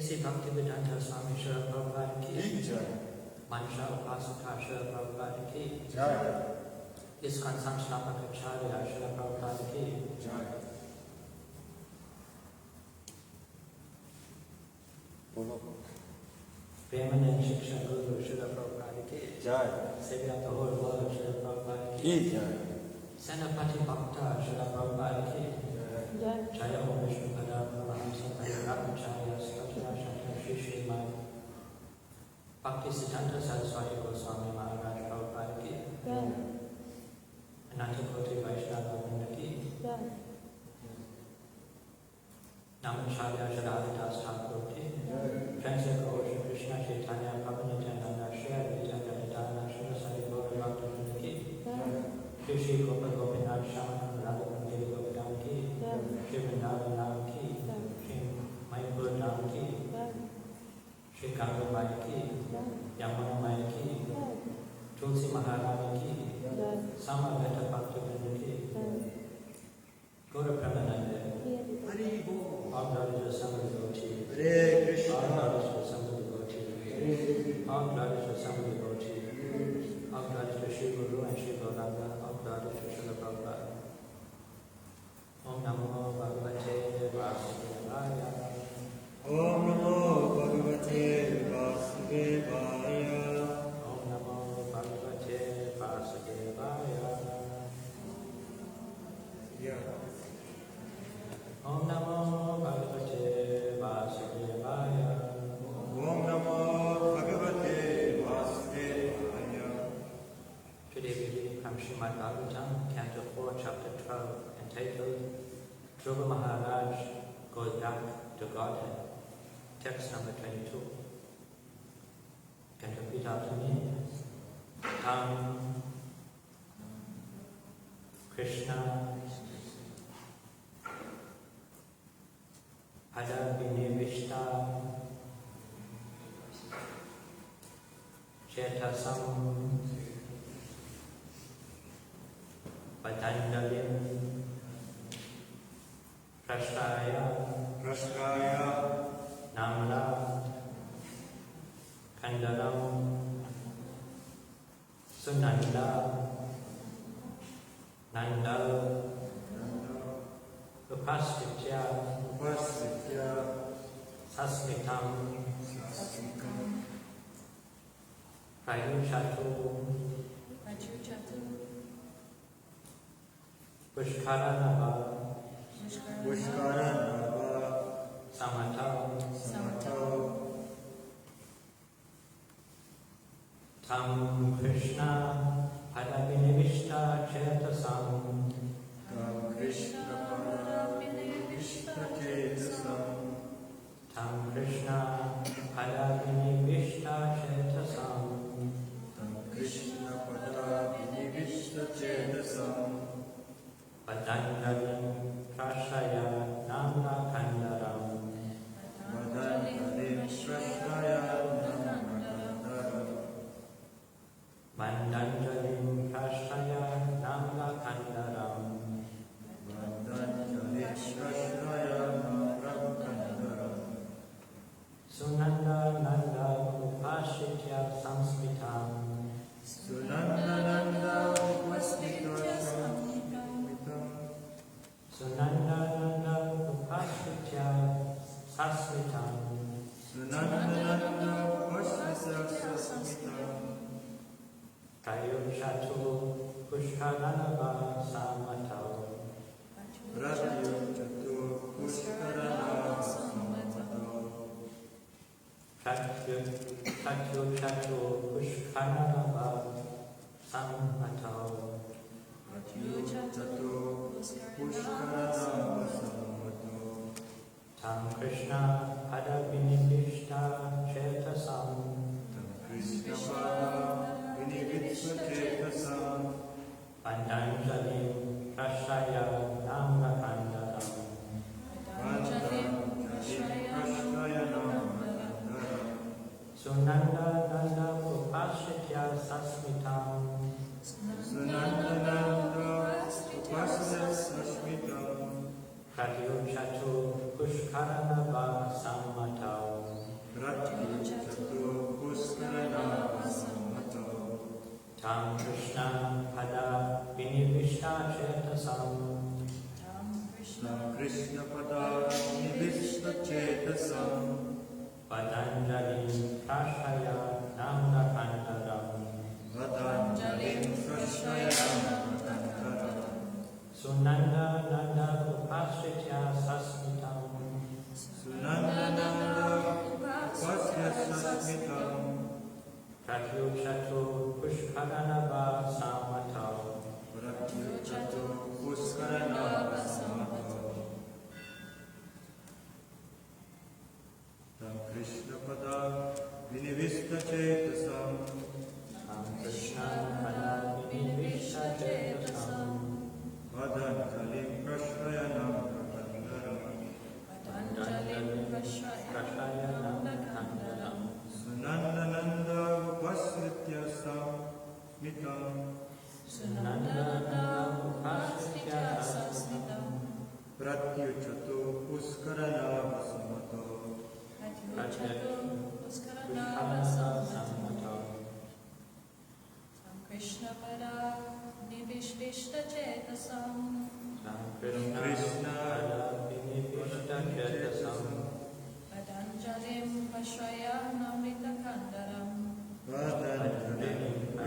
ऐसी भक्ति विधाता स्वामी श्री प्रभुपाद की जय, मनसा उपासका श्री प्रभुपाद की जय, इसका संस्थापक आचार्य श्री प्रभुपाद की जय। प्रेमानंद शिक्षा गुरु श्री प्रभुपाद की जय, सेवा the whole world Shri Prabhupada की जय, सेनापति भक्त श्री प्रभुपाद की जय, जय हो विष्णु पदा परमहंस आचार्य श्री श्रीमद भक्ति सिद्धांत सरस्वती गोस्वामी महाराज प्रभुपाद की जय, अनंत कोटि वैष्णव वृंद की जय, नमस्कार श्रीदास ठाकुर की जय, श्री कृष्ण चैतन्य प्रभु नित्यानंद श्री अद्वैत गदाधर श्री गौर भक्तवृंद की जय, श्री गोपाल गोपीनाथ श्याम राधा कुंज गोपिकाम की जय, श्री वृंदावन नाम की श्री मयूर नाम की श्री कांगबाई की यमुना माई की तुलसी महारानी की समवेत भक्तवृंद की गौर Premanand all glory to some devotee. Hare Krishna. All glory to some devotee. All glory to some devotee. All glory to Shri Guru and Shri Gauranga. All glory to Srila Prabhupada. Om Namo Bhagavate Vasudevaya. Om Namo Bhagavate Vasudevaya. Om Namo Bhagavate Vasudevaya. Yeah. Om Namo Bhagavate Vasudevaya. Om Namo Bhagavate Vasudevaya. Today we read from Srimad Bhagavatam, Canto 4, Chapter 12, entitled Dhruva Maharaj Goes Back to Godhead. Text number 22. Can you repeat after me? Krishna Pada Vinivishta Chetasam Patandalim Prasthaya, Namla, Kandaram, Sunanda, Nanda, Upasthitya, Sasmitam, Prayuchatu, Pushkaranava, Samatau, Tam Krishna, Padabhinivishta Chetasam, Tam Krishna, Padabhinivishta Chetasam, Patanjalim Prashaya Namna Kandaram, Mandanjalim Prashaya Namna Kandaram, Sunanda Nanda Upashitya Samsmitam, Sunanda Nanda Upashitya Sasmitam, Kayuchatu Pushkaranava Samatau, Katyuchatu Pushkaranava Samatau, Tam Krishna Padabhinivishta Chetasam, Pandanjalim Prashaya Namna Kandaram, Sunanda Nanda Upashitya Sasmitam, Pratyuchatu Pushkaranava Sammatau, Tam Krishna Padabhinivishta Chetasam, Patanjalim Prashaya Namna Kandaram, Sunanda Nanda Upashitya Sasmitam, Pratyuchatu Pushkaranava Samatau, Krishna Pada Vinivista Chetasam, Krishna Padabhinivishta Chetasam, Padanjalim Prashrayanam Kandaram, Sunandananda Upasritya Samitam, Pratyuchatu Puskarana Samato, Krishna Pada Nivishvishta Chetasam, Krishna Padabhinivishta Chetasam, Padanjalim Pashraya Namrita Kandaram,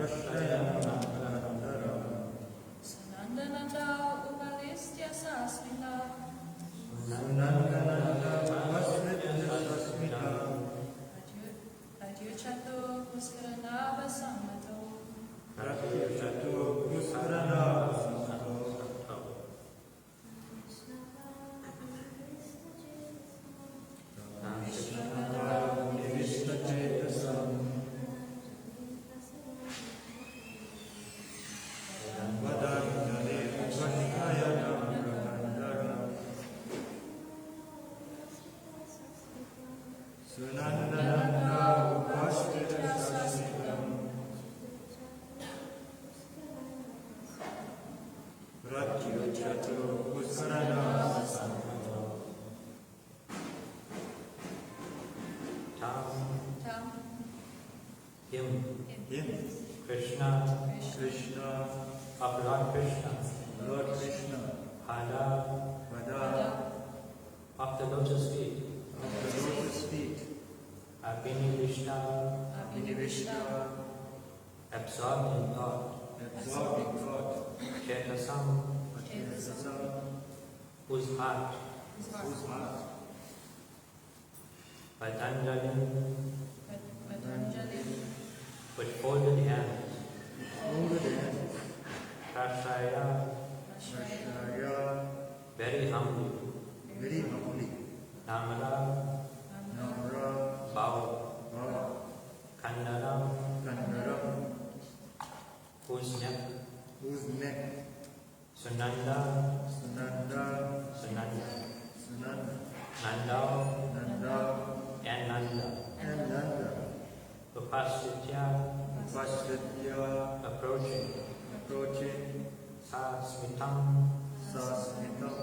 Sanandananda Upalistya Sasmita, Pratyuchatu Puskaranava Sammato, him, him, Krishna, Krishna, of Lord Krishna, Lord Krishna, Pada, Pada, of the lotus feet, of the lotus feet, Abhinivishta, Abhinivishta, absorbed in thought, absorbing thought, Chetasam, Chetasam, whose heart, whose heart, Patanjali, Patanjali, with folded hands, folded hands, Prashaya, Prasharya, very humbly, very humbly, Namara, Namra, bow, Bhava, Kandaram, Kandaram, whose neck, whose neck, Sunanda, Sunanda, Sunanda, Sunanda, Nanda, Nanda, and Nanda, and Nanda, Upasitya, Upasitya, approaching, Sa Smitam, Sasmitam,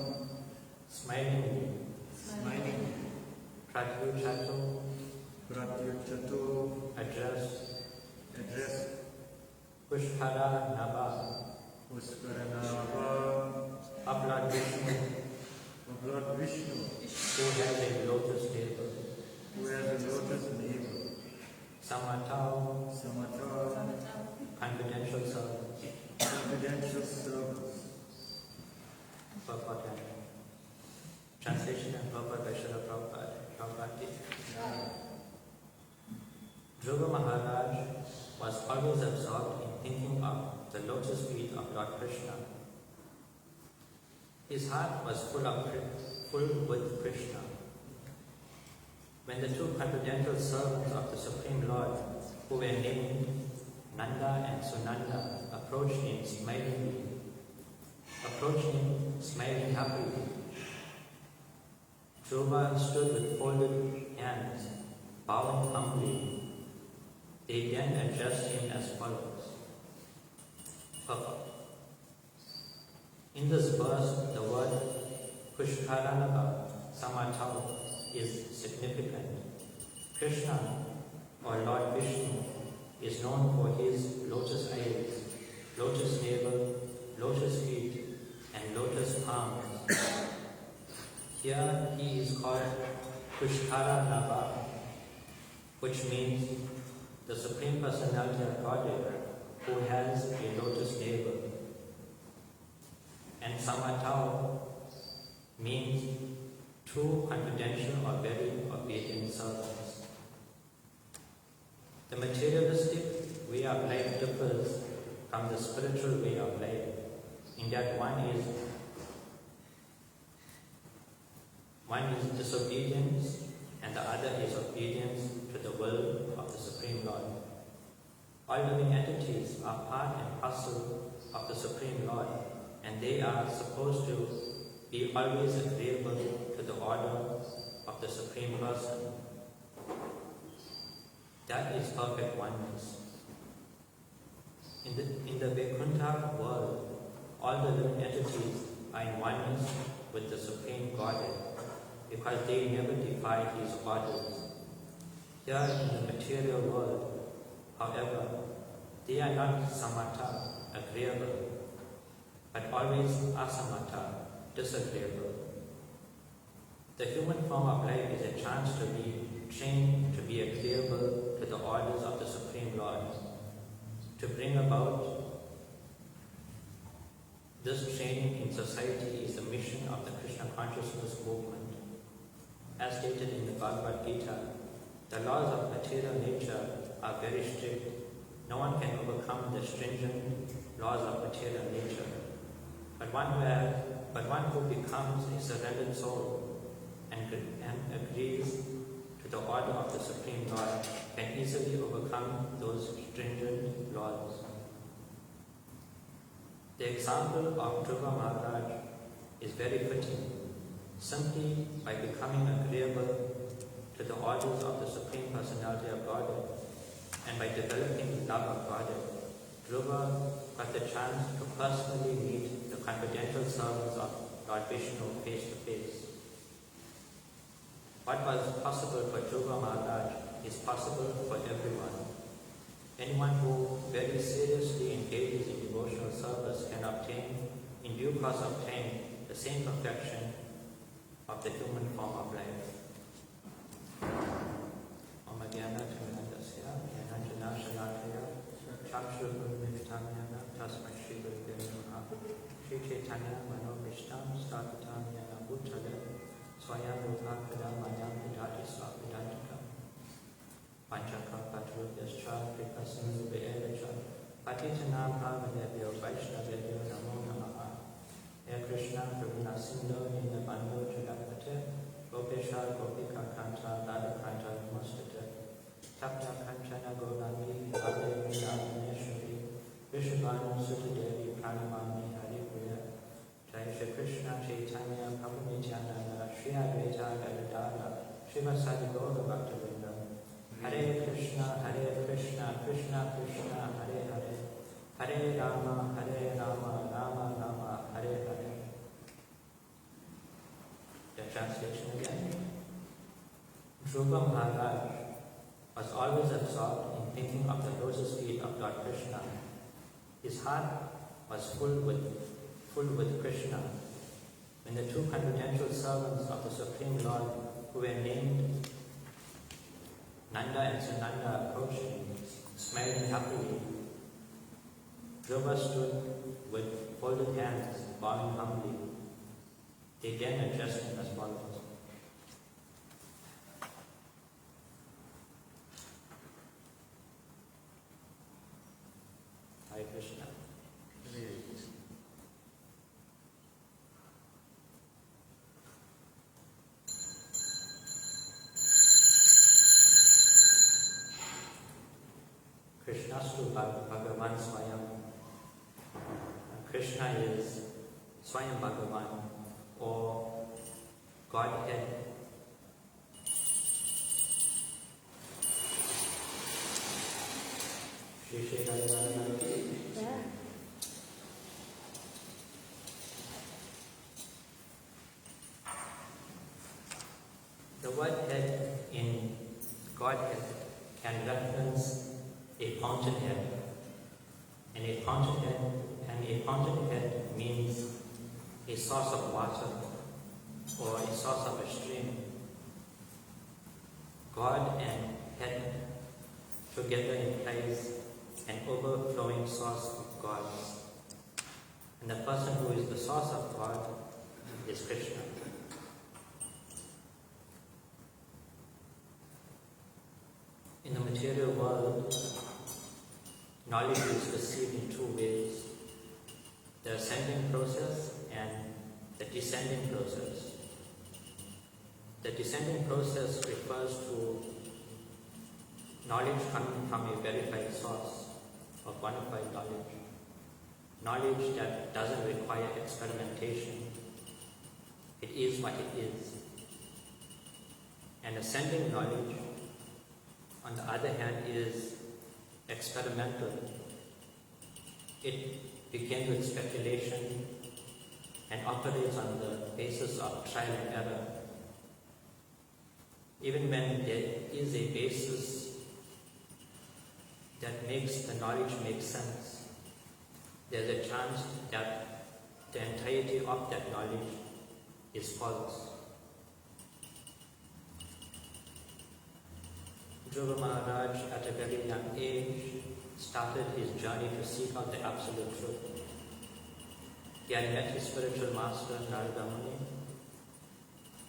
smilingly, smiling, Pratyuchatu, Pratyuchatu, address, Pushkara Naba, Puskaranava, of Lord Vishnu, of Lord Vishnu, who has a lotus table, who has a lotus navel, Samatau, Samata, confidential servants, confidential servants. Purport and translation and purport by Srila Prabhupada. Dhruva Maharaj was always absorbed in thinking of the lotus feet of Lord Krishna. His heart was full with Krishna. When the two confidential servants of the Supreme Lord, who were named Nanda and Sunanda, approached him smiling happily. Dhruva stood with folded hands, bowing humbly. They then addressed him as follows. Purport. In this verse, the word Pushkaranava Samatau is significant. Krishna, or Lord Vishnu, is known for his lotus eyes, lotus navel, lotus feet, and lotus palms. Here he is called Pushkaranava, which means the Supreme Personality of Godhead who has a lotus navel. And Samatau means true, confidential, or very obedient servants. The materialistic way of life differs from the spiritual way of life in that one is disobedience and the other is obedience to the will of the Supreme Lord. All living entities are part and parcel of the Supreme Lord, and they are supposed to be always agreeable to the order of the Supreme Person. That is perfect oneness. In the Vaikuntha world, all the living entities are in oneness with the Supreme Godhead because they never defy His orders. Here in the material world, however, they are not samatha, agreeable, but always asamatha, disagreeable. The human form of life is a chance to be trained to be agreeable to the orders of the Supreme Lord. To bring about this training in society is the mission of the Krishna consciousness movement. As stated in the Bhagavad Gita, the laws of material nature are very strict. No one can overcome the stringent laws of material nature. But one who becomes a surrendered soul and agrees to the order of the Supreme Lord can easily overcome those stringent laws. The example of Dhruva Maharaj is very fitting. Simply by becoming agreeable to the orders of the Supreme Personality of Godhead and by developing love of Godhead, Dhruva got the chance to personally meet the confidential servants of Lord Vishnu face to face. What was possible for Dhruva Maharaj is possible for everyone. Anyone who very seriously engages in devotional service can obtain, in due course obtain, the same perfection of the human form of life. Om Jnana Timirandasya Jnananjana Shalakaya Chakshurunmilitamyana Tasmai Shri Gurave Namaha Shri Chaitanya Manobhishtam Sthapitam Yana Bhutale Swayam Rupakadam Mayam Vidhati Swapidantika Panchakalpatarubhyascha Kripasindhubhyevacha Patitanam Pavanebhyo Vaishnavebhyo Namo Namaha. Hare Krishna Karuna Sindhu Dinabandhu Jagapate Gopesha Gopika Kanta Radha Kanta Namastate Tapta Kanchana Gaurami Radhe Vrindavaneshwari Vrishabhanu Sutadevi Pranamami Hare Priya Jai Shri Krishna Chaitanya Prabhu Nityananda Shri Advaita Gadadara Srivasadi Gaura Bhaktivinoda Hare Krishna Krishna Krishna Hare Hare Hare Rama Rama Rama Hare Hare. The translation again. Dhruva Maharaj was always absorbed in thinking of the lotus feet of Lord Krishna. His heart was full with Krishna. When the two confidential servants of the Supreme Lord, who were named Nanda and Sananda, approached him, smiling happily, Dhruva stood with folded hands, bowing humbly. They then addressed him as follows. Hare Krishna. Krishnastu Bhagavan Swayam. Krishna is Swayam Bhagavan, or Godhead. Shri Shri Radharani. The word head in Godhead can reference a fountainhead, and a fountainhead means a source of water or a source of a stream. God and head together implies an overflowing source of God. And the person who is the source of God is Krishna. In the material world, knowledge is received in two ways: the ascending process and the descending process. The descending process refers to knowledge coming from a verified source of bona fide knowledge. Knowledge that doesn't require experimentation. It is what it is. And ascending knowledge, on the other hand, is experimental. It begins with speculation and operates on the basis of trial and error. Even when there is a basis that makes the knowledge make sense, there's a chance that the entirety of that knowledge is false. Dhruva Maharaj, at a very young age, started his journey to seek out the absolute truth. He had met his spiritual master, Narada Muni,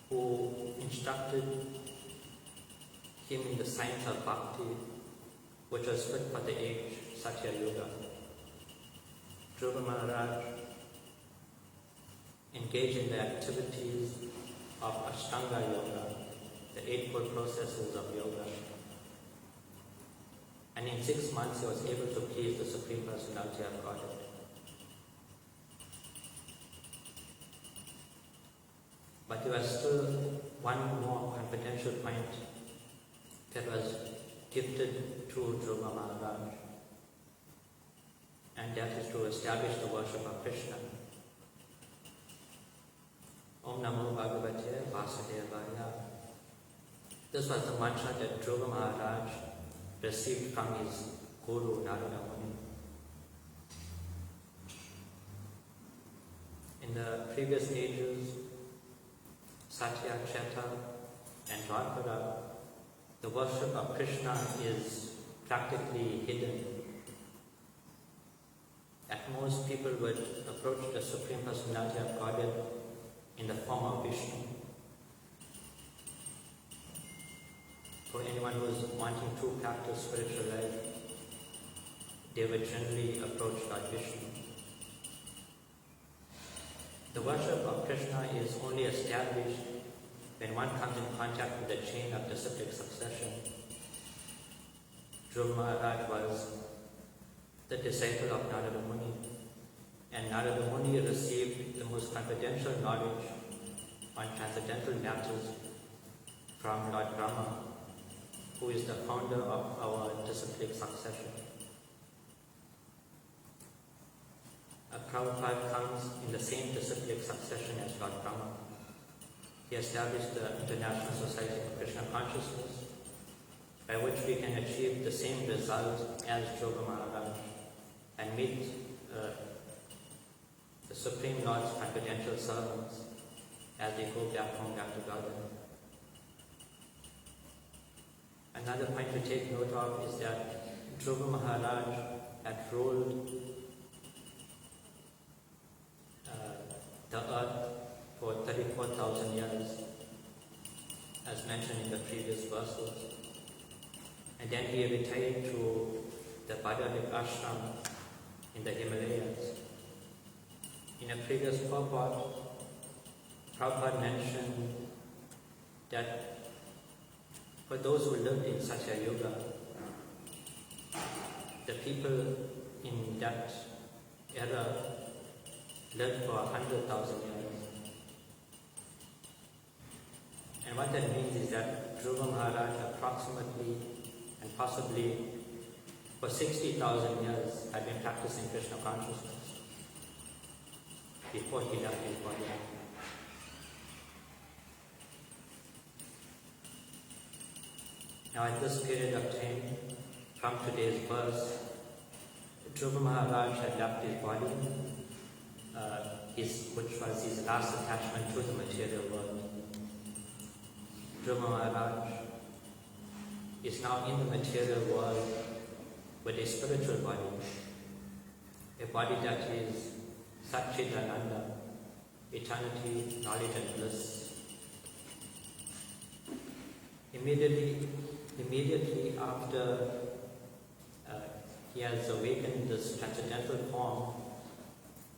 who instructed him in the science of bhakti, which was fit for the age, Satya Yuga. Dhruva Maharaj engaged in the activities of Ashtanga Yoga, the eightfold processes of yoga. And in 6 months he was able to please the Supreme Personality of Godhead. But there was still one more confidential point that was gifted to Dhruva Maharaj, and that is to establish the worship of Krishna. Om Namo Bhagavate Vasudevaya. This was the mantra that Dhruva Maharaj received from his Guru Narada Muni. In the previous ages, Satya, Treta, and Dwapara, the worship of Krishna is practically hidden. At most, people would approach the Supreme Personality of Godhead in the form of Vishnu. For anyone who is wanting to practice spiritual life, they would generally approach Lord Vishnu. The worship of Krishna is only established when one comes in contact with the chain of disciplic succession. Dhruva Maharaj was the disciple of Narada Muni, and Narada Muni received the most confidential knowledge on transcendental matters from Lord Brahma, who is the founder of our disciplic succession. Prabhupada comes in the same disciplic succession as Lord Brahma. He established the International Society for Krishna Consciousness, by which we can achieve the same results as Dhruva Maharaj and meet the Supreme Lord's confidential servants as they go back home, back to Godhead. Another point to take note of is that Dhruva Maharaj had ruled the earth for 34,000 years, as mentioned in the previous verses. And then he retired to the Bhagavatam ashram in the Himalayas. In a previous purport, Prabhupada mentioned that for those who lived in Satya Yuga, the people in that era lived for 100,000 years. And what that means is that Dhruva Maharaj approximately and possibly for 60,000 years had been practicing Krishna consciousness before he left his body. Now at this period of time, from today's verse, Dhruva Maharaj had left his body, which was his last attachment to the material world. Dhruva Maharaj is now in the material world with a spiritual body, a body that is Satchidananda, eternity, knowledge and bliss. Immediately after he has awakened this transcendental form,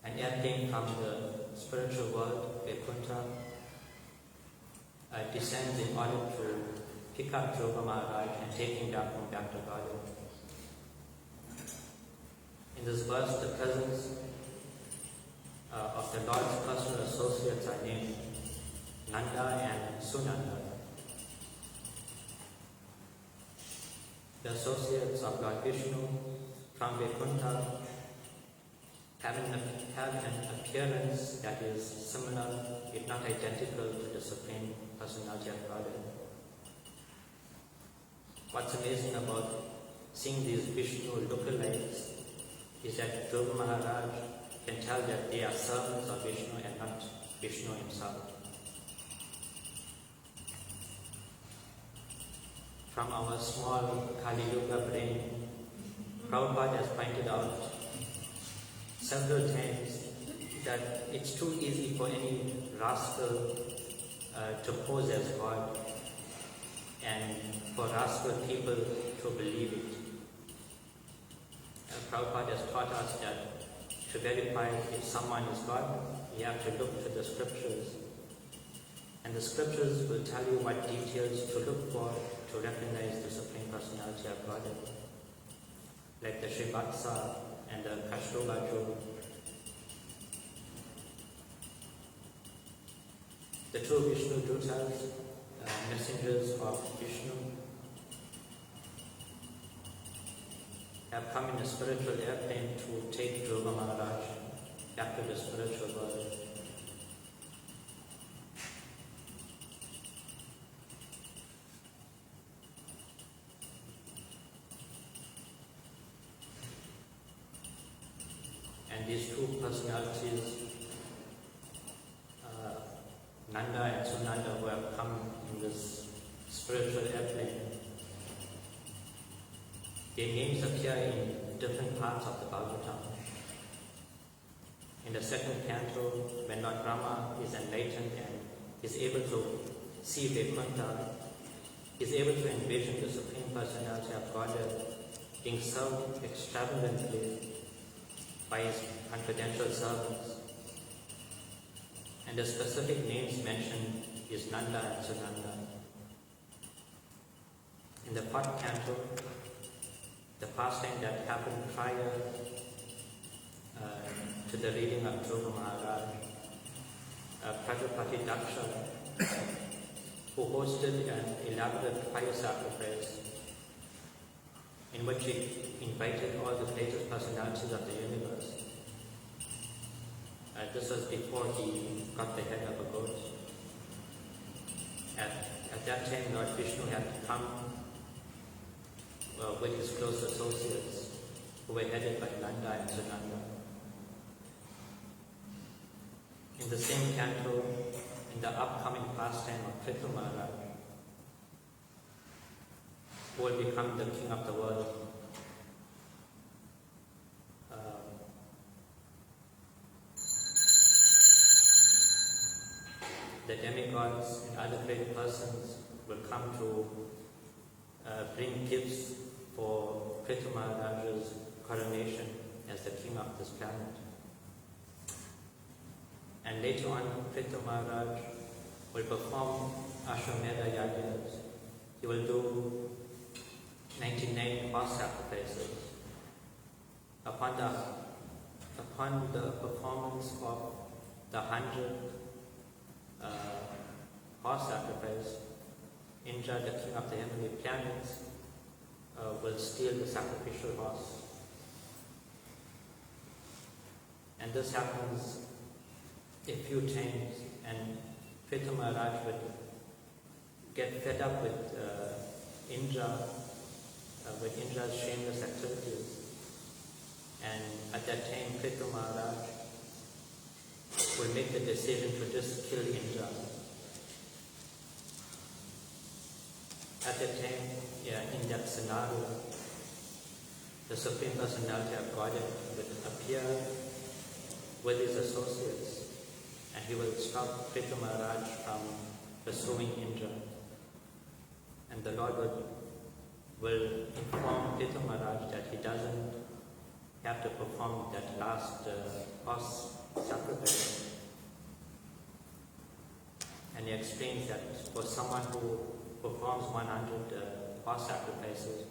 an airplane from the spiritual world, Vaikuntha, descends in order to pick up Dhruva Maharaj and take him back to Godhead. In this verse, the presence of the Lord's personal associates are named Nanda and Sunanda. The associates of Lord Vishnu from Vaikuntha have an appearance that is similar, if not identical, to the Supreme Personality of Godhead. What's amazing about seeing these Vishnu lookalikes is that Dhruva Maharaj can tell that they are servants of Vishnu and not Vishnu himself. From our small Kali Yuga brain, Prabhupada has pointed out several times that it's too easy for any rascal to pose as God and for rascal people to believe it. Prabhupada has taught us that to verify if someone is God, you have to look to the scriptures. And the scriptures will tell you what details to look for to recognize the Supreme Personality of Godhead, like the Srivatsa and the Kashrubaju. The two Vishnu Dutas, messengers of Vishnu, have come in a spiritual airplane to take Dhruva Maharaj back to the spiritual world. these two personalities, Nanda and Sunanda, who have come in this spiritual airplane, their names appear in different parts of the Bhagavatam. In the second canto, when Lord Brahma is enlightened and is able to see Vaikuntha, is able to envision the Supreme Personality of Godhead being served extravagantly by his confidential servants. And the specific names mentioned is Nanda and Sunanda. In the fourth canto, the pastime that happened prior to the reading of Dhruva Maharaj, Prajapati Daksha, who hosted an elaborate fire sacrifice in which he invited all the greatest personalities of the universe. This was before he got the head of a goat. At that time, Lord Vishnu had come with his close associates, who were headed by Nanda and Sunanda. In the same canto, in the upcoming pastime of Prithu Maharaj, who will become the king of the world, the demigods and other great persons will come to bring gifts for Prithu Maharaj's coronation as the king of this planet. And later on, Prithu Maharaj will perform Ashwamedha Yajnas. He will do 99 horse sacrifices. Upon the performance of the 100th horse sacrifice, Indra, the king of the heavenly planets, will steal the sacrificial horse. And this happens a few times, and Prithu Maharaj would get fed up with Indra's shameless activities. And at that time, Prithu Maharaj will make the decision to just kill Indra. At that time, in that scenario, the Supreme Personality of Godhead would appear with his associates, and he will stop Prithu Maharaj from pursuing Indra. And the Lord will inform Prithu Maharaj that he doesn't have to perform that last horse sacrifice. And he explains that for someone who performs 100 horse sacrifices,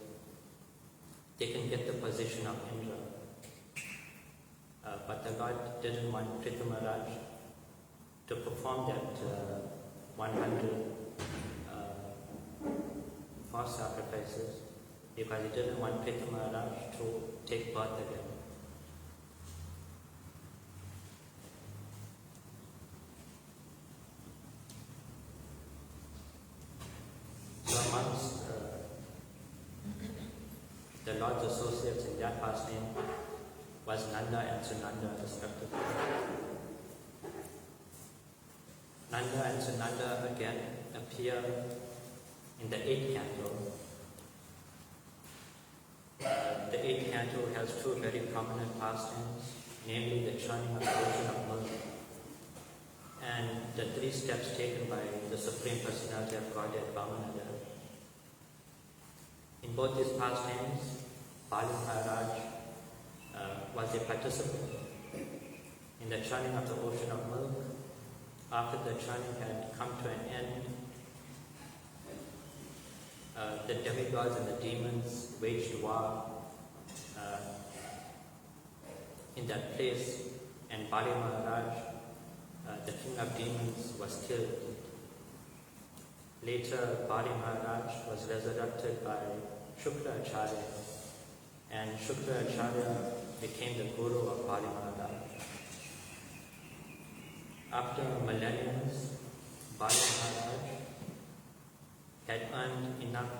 they can get the position of Indra. But the Lord didn't want Prithu Maharaj to perform that 100 horse sacrifices, because he didn't want Prithu Maharaj to take birth again. So amongst the Lord's associates in that pastime was Nanda and Sunanda respectively. Nanda and Sunanda again appear in the 8th canto. The 8th canto has two very prominent pastimes, namely the churning of the ocean of milk and the 3 steps taken by the Supreme Personality of Godhead, Vamanada. In both these pastimes, Bali Maharaj was a participant in the churning of the ocean of milk. After the churning had come to an end, the demigods and the demons waged war in that place, and Bali Maharaj, the king of demons, was killed. Later, Bali Maharaj was resurrected by Shukra Acharya, and Shukra Acharya became the guru of Bali Maharaj. After millenniums, Bali Maharaj had earned enough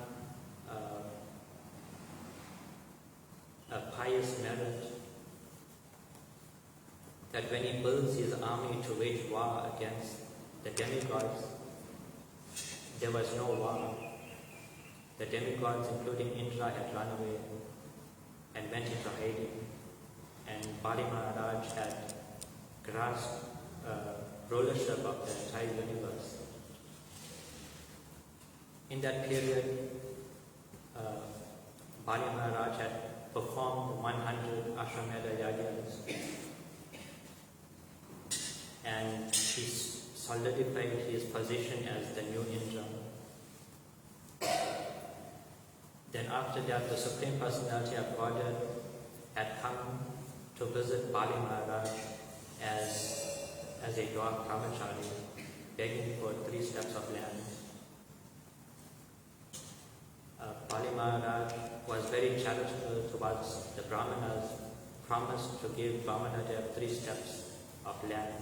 pious merit that when he builds his army to wage war against the demigods, there was no war. The demigods, including Indra, had run away and went into hiding, and Bali Maharaj had grasped rulership of the entire universe. In that period, Bali Maharaj had performed 100 Ashwamedha Yagyas, and he solidified his position as the new Indra. Then after that, the Supreme Personality of Godhead had come to visit Bali Maharaj as a dwarf brahmachari, begging for 3 steps of land. Bali Maharaj was very charitable towards the Brahmanas, promised to give Brahmanadev 3 steps of land.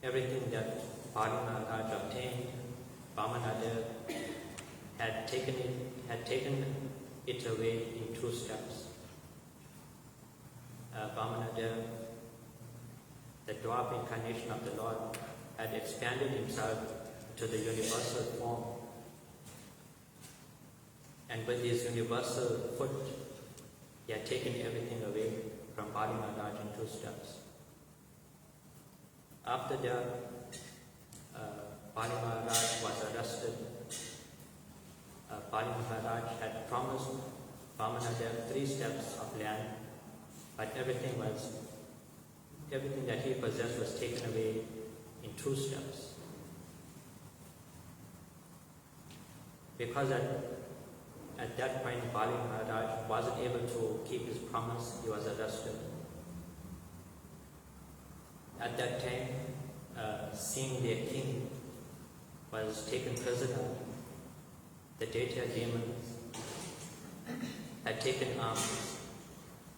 Everything that Bali Maharaj obtained, Brahmanadev had taken it away in 2 steps. Brahmanadev, the dwarf incarnation of the Lord, had expanded himself to the universal form. And with his universal foot, he had taken everything away from Bali Maharaj in 2 steps. After that, Bali Maharaj was arrested. Bali Maharaj had promised Brahmanadev 3 steps of land, but everything that he possessed was taken away in 2 steps. Because at that point Bali Maharaj wasn't able to keep his promise, he was arrested. At that time, seeing their king was taken prisoner, the Daitya demons had taken arms.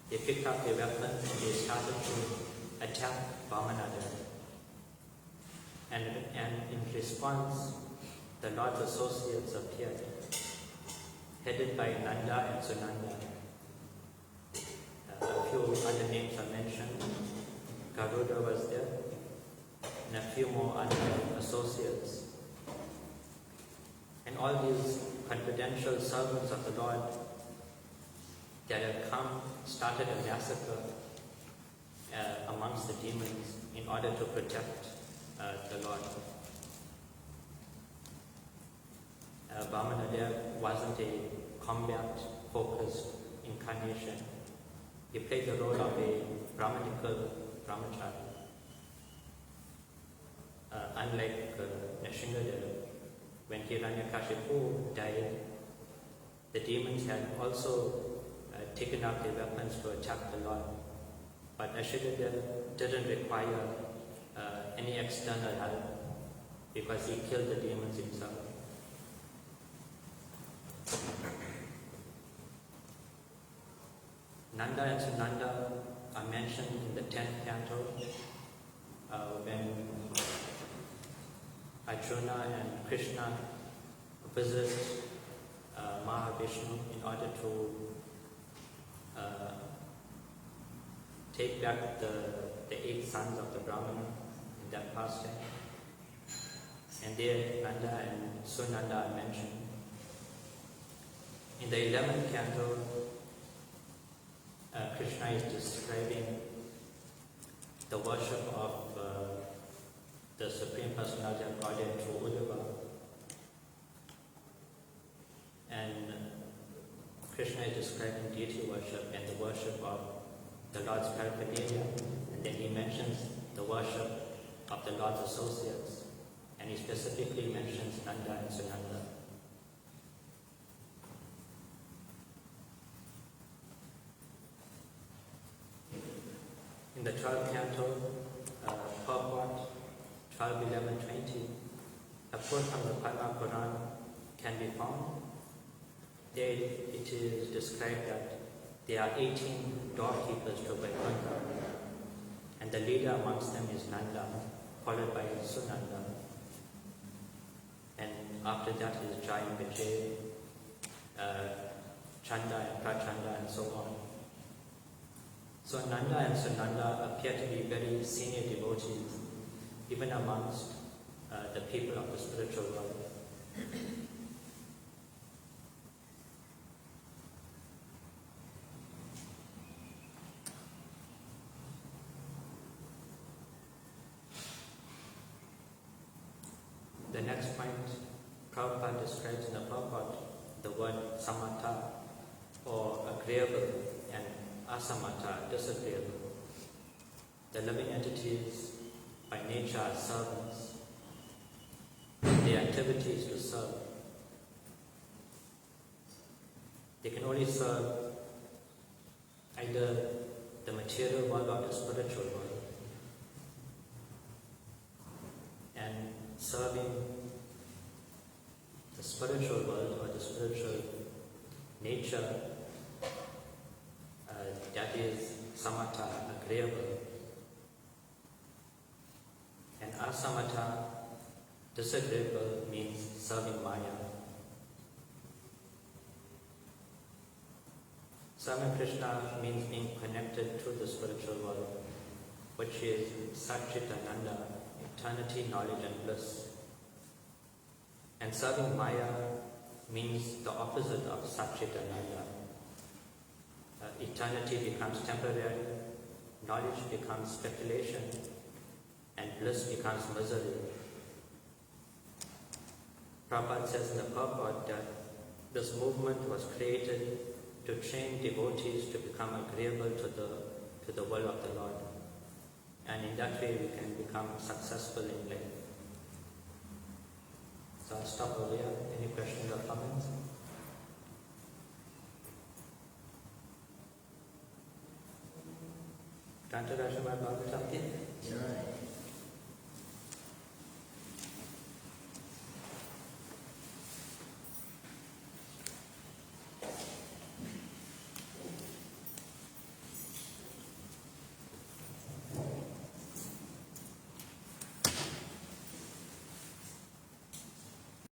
They picked up their weapons and they started to attack Brahmanadev. And in response, the Lord's associates appeared, headed by Nanda and Sunanda. A few other names are mentioned. Garuda was there, and a few more other associates. And all these confidential servants of the Lord that had come started a massacre amongst the demons in order to protect the Lord. Brahmanadev wasn't a combat-focused incarnation. He played the role of a Brahmanical brahmachari. Unlike Nrsimhadev, when Hiranyakashipu died, the demons had also taken up their weapons to attack the Lord. But Nrsimhadev didn't require any external help because he killed the demons himself. Nanda and Sunanda are mentioned in the 10th canto when Arjuna and Krishna visit Mahavishnu in order to take back the 8 sons of the Brahmana in that pastime. And there Nanda and Sunanda are mentioned. In the 11th canto, Krishna is describing the worship of the Supreme Personality of Godhead through Uddhava. And Krishna is describing deity worship and the worship of the Lord's paraphernalia. And then he mentions the worship of the Lord's associates. And he specifically mentions Nanda and Sunanda. In the 12th canto, purport 12, 11, 20, a quote from the Padma Puran can be found. There it is described that there are 18 doorkeepers to Vaikuntha, and the leader amongst them is Nanda, followed by Sunanda. And after that is Jai and Vijay, Chanda and Prachanda and so on. So Ananda and Sunanda appear to be very senior devotees, even amongst the people of the spiritual world. The next point, Prabhupada describes in the purport the word samatha, or agreeable, and asamatha, disagreeable. The living entities by nature are servants. Their activity is to serve. They can only serve either the material world or the spiritual world. And serving the spiritual world or the spiritual nature, that is samatha, agreeable. And asamatha, disagreeable, means serving Maya. Serving Krishna means being connected to the spiritual world, which is Satchitananda, eternity, knowledge and bliss. And serving Maya means the opposite of Satchitananda. Eternity becomes temporary, knowledge becomes speculation, and bliss becomes misery. Prabhupada says in the purport that this movement was created to train devotees to become agreeable to the will of the Lord. And in that way we can become successful in life. So I'll stop over here. Any questions or comments? Can't you Srimad Bhagavatam? Yeah.